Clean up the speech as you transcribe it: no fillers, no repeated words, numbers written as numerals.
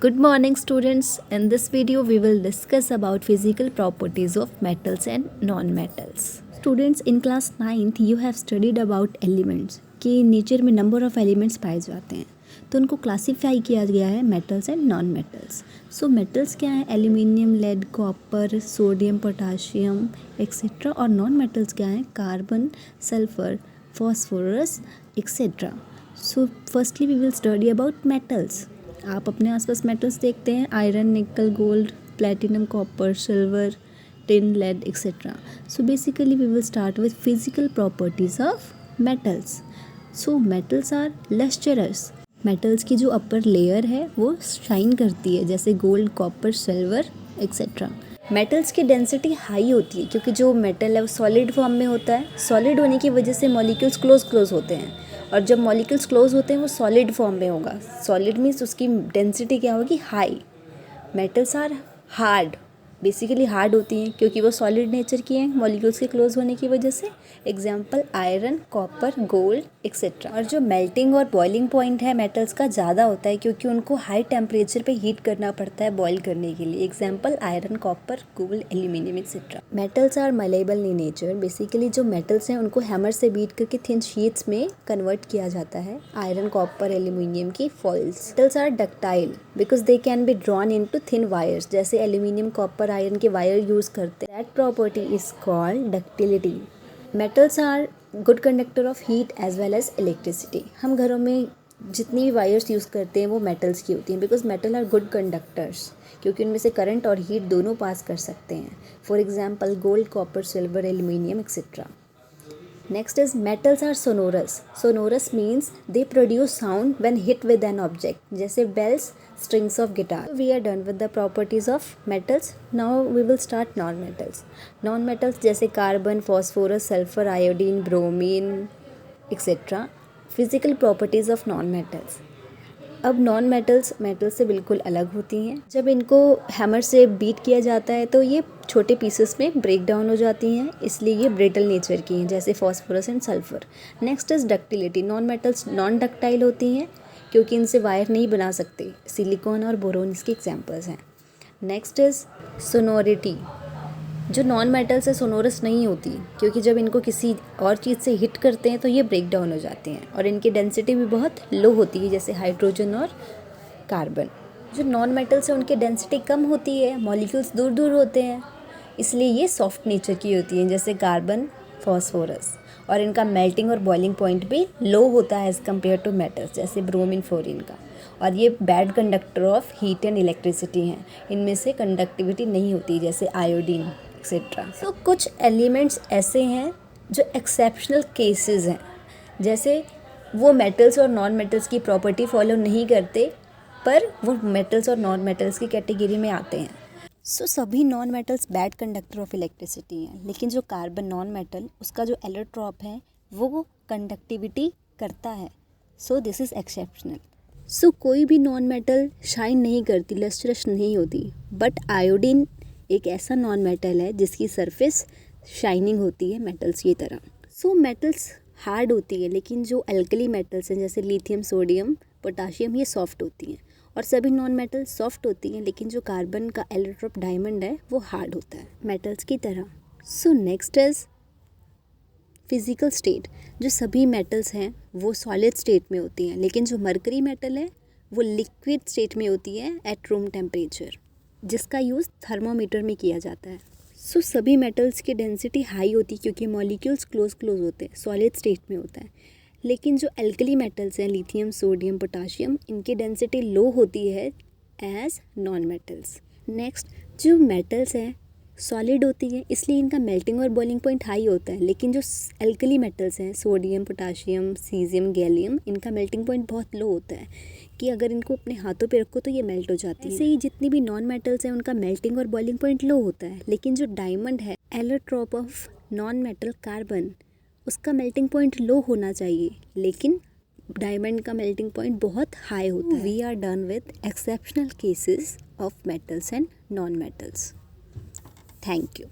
Good morning students. In this video we will discuss about physical properties of metals and non-metals. Students, in class 9th you have studied about elements कि nature में number of elements पाए जाते हैं, तो उनको classify किया गया है metals and non metals. So metals क्या है? Aluminium, lead, copper, sodium, potassium etcetera. और नॉन मेटल्स क्या है? Carbon, sulphur, phosphorus etcetera. So firstly we will study about metals. आप अपने आसपास मेटल्स देखते हैं, iron, nickel, gold, platinum, copper, silver, tin, lead etcetera. So basically we will start with physical properties of metals. So metals are lustrous. Metals की जो upper layer है वो shine करती है, जैसे gold, copper, silver etcetera. Metals की density high होती है क्योंकि जो मेटल है वो सॉलिड फॉर्म में होता है. सॉलिड होने की वजह से मॉलिक्यूल्स क्लोज होते हैं, और जब मॉलिक्यूल्स क्लोज होते हैं वो सॉलिड फॉर्म में होगा. सॉलिड मीन्स उसकी डेंसिटी क्या होगी? High. Metals are hard. Basically hard होती हैं क्योंकि वो सॉलिड नेचर की हैं मॉलिक्यूल्स के क्लोज होने की वजह से. Example iron, copper, gold etcetera. और जो मेल्टिंग और बॉइलिंग पॉइंट है मेटल्स का ज़्यादा होता है क्योंकि उनको हाई टेम्परेचर पे हीट करना पड़ता है बॉयल करने के लिए. Example iron, copper, gold, aluminium etcetera. Metals are malleable in nature. Basically जो मेटल्स हैं उनको हैमर से बीट करके थिन शीट्स में कन्वर्ट किया जाता है. आयरन, कॉपर, एल्यूमिनियम की foils. Metals are ductile because they can be drawn into thin wires. जैसे एल्यूमिनियम, कॉपर, आयरन के वायर यूज़ करते हैं. That property is called ductility. Metals are good conductor of heat as well as electricity. हम घरों में जितनी भी wires use करते हैं वो मेटल्स की होती हैं because metal are good conductors क्योंकि उनमें से करंट और हीट दोनों पास कर सकते हैं. For example gold, copper, silver, aluminium etcetera. Next is metals are sonorous. Sonorous means they produce sound when hit with an object. जैसे bells, strings of guitar. So we are done with the properties of metals. Now we will start non-metals. Non-metals जैसे carbon, phosphorus, sulfur, iodine, bromine, etc. Physical properties of non-metals. अब non metals metal से बिल्कुल अलग होती हैं. जब इनको hammer से बीट किया जाता है तो ये छोटे पीसेस में ब्रेक डाउन हो जाती हैं, इसलिए ये ब्रिटल नेचर की हैं, जैसे phosphorus and sulphur. Next is ductility. Non metals non ductile होती हैं क्योंकि इनसे वायर नहीं बना सकते. सिलिकॉन और बोरोन इसके एग्जांपल्स हैं. Next is sonority. जो नॉन मेटल्स है सोनोरस नहीं होती क्योंकि जब इनको किसी और चीज़ से हिट करते हैं तो ये ब्रेक डाउन हो जाते हैं, और इनकी डेंसिटी भी बहुत लो होती है, जैसे हाइड्रोजन और कार्बन. जो नॉन मेटल्स है उनकी डेंसिटी कम होती है, मॉलिक्यूल्स दूर दूर होते हैं, इसलिए ये सॉफ्ट नेचर की होती हैं, जैसे कार्बन, फॉस्फोरस. और इनका मेल्टिंग और बॉइलिंग पॉइंट भी लो होता है एज़ कम्पेयर टू मेटल्स, जैसे ब्रोमीन, फ्लोरीन का. और ये bad conductor of heat and electricity हैं. इनमें से कंडक्टिविटी नहीं होती, जैसे आयोडीन एक्सेट्रा. तो कुछ एलिमेंट्स ऐसे हैं जो एक्सेप्शनल केसेस हैं, जैसे वो मेटल्स और नॉन मेटल्स की प्रॉपर्टी फॉलो नहीं करते पर वो मेटल्स और नॉन मेटल्स की कैटेगरी में आते हैं. सो सभी non metals bad conductor of electricity हैं, लेकिन जो कार्बन नॉन मेटल उसका जो एलोट्रॉप है वो कंडक्टिविटी करता है. So this is exceptional. So कोई भी नॉन मेटल शाइन नहीं करती, लस्ट्रस नहीं होती, बट आयोडीन एक ऐसा नॉन मेटल है जिसकी सरफेस शाइनिंग होती है मेटल्स की तरह. सो मेटल्स हार्ड होती है, लेकिन जो अल्कली मेटल्स हैं जैसे लिथियम, सोडियम, पोटाशियम ये सॉफ्ट होती हैं. और सभी नॉन मेटल सॉफ्ट होती हैं, लेकिन जो कार्बन का एलोट्रॉप डायमंड है वो हार्ड होता है मेटल्स की तरह. So next is physical state. जो सभी मेटल्स हैं वो सॉलिड स्टेट में होती हैं, लेकिन जो मरकरी मेटल है वो लिक्विड स्टेट में होती है एट रूम टेम्परेचर, जिसका यूज़ थर्मोमीटर में किया जाता है. सो सभी मेटल्स की डेंसिटी हाई होती है क्योंकि मॉलिक्यूल्स क्लोज होते हैं, सॉलिड स्टेट में होता है. लेकिन जो एल्कली मेटल्स हैं लिथियम, सोडियम, पोटाशियम इनकी डेंसिटी लो होती है एज नॉन मेटल्स. नेक्स्ट, जो मेटल्स हैं सॉलिड होती हैं इसलिए इनका मेल्टिंग और बॉइलिंग पॉइंट हाई होता है, लेकिन जो एल्कली मेटल्स हैं सोडियम, पोटाशियम, सीजियम, गैलियम इनका मेल्टिंग पॉइंट बहुत लो होता है कि अगर इनको अपने हाथों पे रखो तो ये मेल्ट हो जाती है. ऐसे ही जितनी भी नॉन मेटल्स हैं उनका मेल्टिंग और बॉइलिंग पॉइंट लो होता है, लेकिन जो डायमंड है allotrope of non metal carbon उसका मेल्टिंग पॉइंट लो होना चाहिए, लेकिन डायमंड का मेल्टिंग पॉइंट बहुत हाई होता है. We are done with exceptional cases of metals and non metals. Thank you.